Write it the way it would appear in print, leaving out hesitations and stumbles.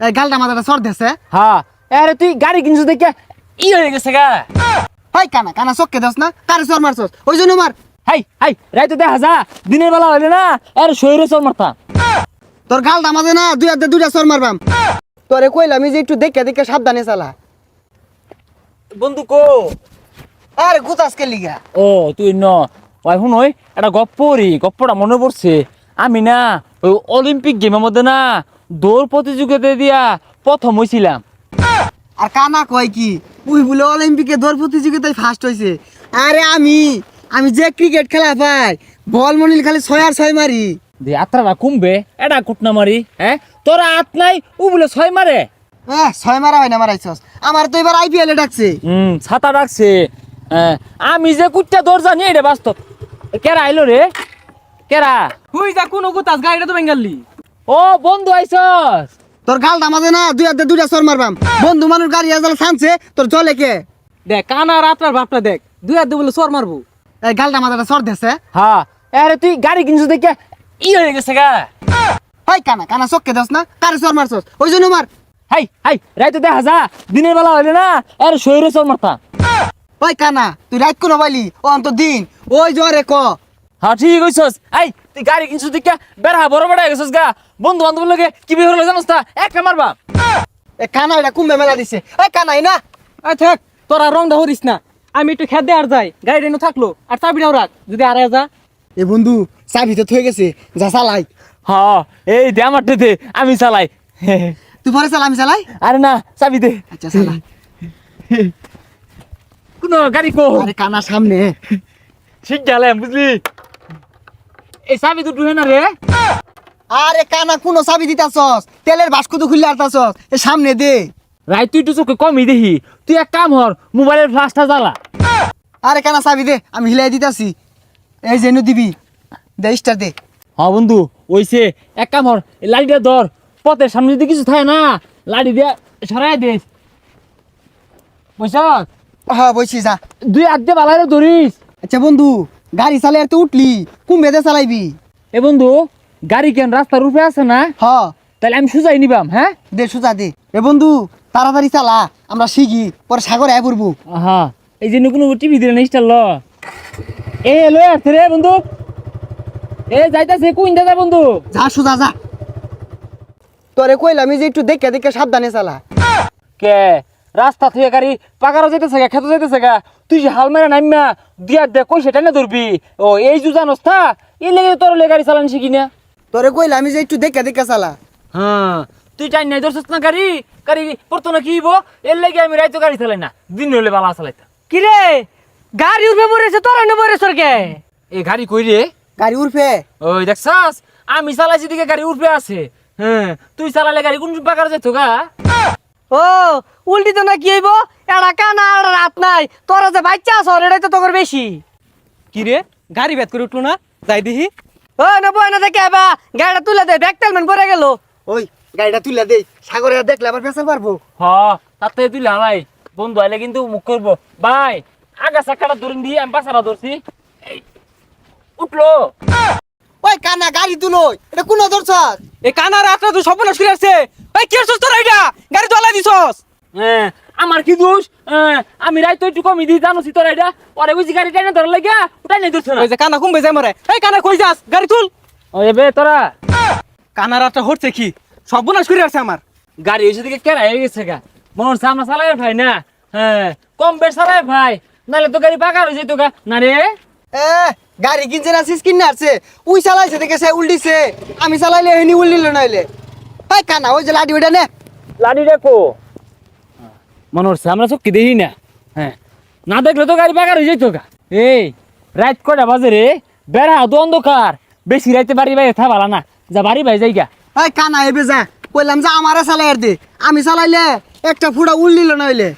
এই গালটা মাথাটা সর দেছে। হ্যাঁ আরে তুই গাড়ি কিনছিস দেখে হয়ে গেছে গা। হাই কানা কানা চক্কে দাস না, কারে সর মারছস ওই জন্য মার। হাই হাই রাইতে দেখা যা, দিনের বেলা হইলে না আরে শরীরে চল মারতাম। তোর গালটা মাঝে না দুই হাতে দুইটা সর মারবাম। তোরে কইলাম যে একটু দেখে দেখে সাবধানে চালা। বন্ধু কো আরে গুতাসকে লিগা। ও তুই ন ওই শুন ওই একটা গপ্পটা মনে পড়ছে। আমি না ওই অলিম্পিক গেমের মধ্যে না দৌড় প্রতিযোগিতা দিয়া প্রথম হয়েছিলাম। আর কানা কয় কি উই বলে অলিম্পিকে দৌড় প্রতিযোগিতায় ফার্স্ট হইছে। আরে আমি যে ক্রিকেট খেলা পাই বল মনিল খালি 6 আর 6 মারি। যে আত্রাটা কমবে এটা কুটনা মারি, হ্যাঁ তোরা আত নাই ও বলে 6 মারে। 6 মারা হয় না মারাইছস। আমার তো এবার আইপিএল এ ডাকছে। ছাতা ডাকছে। আমি যে কুটটা দৌড় জানি এটা বাস্তব। কেরা আইলো রে কেরা? হুই যা কোন গুতাস গাড়িটা তো বেঙ্গালি। ও বন্ধু আইছস? তোর গালটা মাঝে না দুই হাতে দুইটা সর মারবাম। বন্ধু মানুষ গাড়ি আজাল ছানছে তোর জলে কে? দেখ কানা রাতটার ভাবটা দেখ, দুই হাত দিয়ে বলে সর মারবো। এই গালটা মাথাটা সর দেছে। হ্যাঁ আরে তুই গাড়ি কিনছিস দেখে হয়ে গেছে গা। হাই কানা কানা চক্কে দাস না, কারে সর মারছস ওই জন্য মার। হাই হাই রাইতে দেখা যা, দিনের বেলা হইলে না আরে শরীরে চল মারতাম। ওই কানা তুই রাত কোন বাইলি ও অন্ত দিন ওই জরে ক। হ্যাঁ ঠিক কইছস। এই তুই গাড়ি কিনছিস দেখে বেড়া বড় বেড়া গেছস গা। বন্ধু বান্ধব লগে কি বিয়ে হলো জানোস তা? একটা মারবা। এ কানা এটা কুম্ভে মেলা দিছে। ওই কানাই না আই থাক তোরা রং দা হরিস না, আমি একটু খেতে আর যাই, গাড়িটা এনে থাকলো আর চাবিটাও রাখ, যদি আর যা। এ বন্ধু চাবি তো থয়ে গেছে, যা চালাই। হ্যাঁ এই দে আমার দে, আমি চালাই। তুই পরে চালা আমি চালাই। আরে না চাবি দে। আচ্ছা চালা। কোন গাড়ি কো? আরে কানা সামনে। ঠিক গেলাম বুঝলি। এই চাবি তো ঢুকে না রে। আরে কানা কোন চাবি দিতাছস? তেলের বাস্ক তো খুললে আরতাছস। এ সামনে দে। রাই তুই তো চোখে কমই দেখি, তুই এক কাম হর মোবাইলের ফ্লাশটা জ্বালা। আরে কানা চাবি দে, আমি হিলাই দিতাছি। এই যেন দিবি দে, স্টার দে। হ্যাঁ বন্ধু ওইছে, এক কাম হর লাড়িটা ধর, পথের সামনে যদি কিছু থাকে না লাড়ি দিয়ে সরাই দে বুঝছ। হ্যাঁ বইছি যা। দুই হাত দিয়ে বালাইরে ধরিস। আচ্ছা বন্ধু গাড়ি চালাই আর তো উঠলি, কুম্ভেতে চালাইবি। এ বন্ধু গাড়ি কেন রাস্তার উপরে আছে না? হ তাহলে আমি সুজাই নিবাম। হ্যাঁ দে সুজা দে। এ বন্ধু তাড়াতাড়ি চালা, আমরা শিখি পরে সাগরে আয় পড়বো। হ্যাঁ এই জন্য কোনো টিভি দিলে না স্টার ল। এ লয়ে আসছে রে বন্ধু, এ যাইতাছে কুইন দাদা বন্ধু। যা সুজা যা। তোরে কইলাম যে একটু দেখে দেখে সাবধানে চালা। কে রাস্তা থেকে গাড়ি পাকারও যাইতেছে গা, খেতে যাইতেছে গা, তুই যে হাল মেরে নাইমা দিয়া দে কই সেটা না ধরবি। ও এই জু জানোস তা এই লেগে তোর গাড়ি চালানি শিখি না। তোরে কইলাম যে একটু দেখে দেখে চালা। হ্যাঁ তুই টাইম নাই ধরছিস না গাড়ি, গাড়ি পড়তো না কি হইব, এর লেগে আমি রাইতো গাড়ি চালাই না, দিন হইলে বালা চালাইতা। কি রে গাড়ি উঠবে পড়েছে, তোর এনে পড়েছ কে? এই গাড়ি কই রে? গাড়ি উঠবে। ওই দেখছাস আমি চালাইছি দিকে গাড়ি উঠবে আছে। হ্যাঁ তুই চালালে গাড়ি কোন পাকার যাইতো গা। ও উল্টি তো না কি হইব, এটা কানা আর রাত নাই, তোরা যে বাচ্চা আছ এটাই তো তোর বেশি। কি রে গাড়ি বেত করে উঠলো না, যাই দেখি। ও না বই না দেখে আবা গাড়িটা তুলে দে, ব্যাগ তেলমেন পরে গেল। ওই গাড়িটা তুলে দে, সাগরে আর দেখলে আবার পেছাল পারবো। হ তাতে তুই হালাই বন্ধু আইলে কিন্তু মুখ করবো। ভাই আগা চাকাটা ধরেন দিয়ে আমি পাশাটা ধরছি। এই, উঠলো। ওই কানা গাড়ি তুলো, এটা কোন ধরছ? এই কানা রাতটা তো স্বপ্ন শুয়ে আছে। ভাই কি করছস তোরা এটা? গাড়ি তো আলাই দিছস। হ্যাঁ আমার কি দোষ? আমি রাইতো একটু কমি দিই জানোছি তোরা এটা, পরে বুঝি গাড়ি টাইনে ধরা লাগিয়া উঠাই নাই ধরছ না। ওই যে কানা কুম্বে যায় মরে। এই কানা কই যাস? গাড়ি তুল। ও এবে তোরা কানা রাতটা হচ্ছে কি সর্বনাশ করে আছে আমার। গাড়ি এসে দিকে কেরা হয়ে গেছে গা, মনে হচ্ছে আমরা চালাই ভাই না। হ্যাঁ কম বেশ চালাই ভাই, নাহলে তো গাড়ি পাকা হয়ে যেত গা না রে। এ গাড়ি কিনছে না সিস কিনে আসছে, উই চালাইছে দেখে সে উল্টিছে, আমি চালাইলে হেনি উল্টিল নাইলে। এই কানা ওই যে লাডি ওইটা নে। লাডি দেখো মনে হচ্ছে আমরা চোখকে দেখি না। হ্যাঁ না দেখলে তো গাড়ি পাকা হয়ে যেত গা। এই রাত কয়টা বাজে রে? বেড়া তো অন্ধকার, বেশি রাইতে বাড়ি বাইরে থা ভালো না, যা বাড়ি ভাই যাই গা। এই কানা এবে যা, কইলাম যে আমারে চালাই আর দে, আমি চালাইলে একটা ফুটা উল্টিল নাইলে।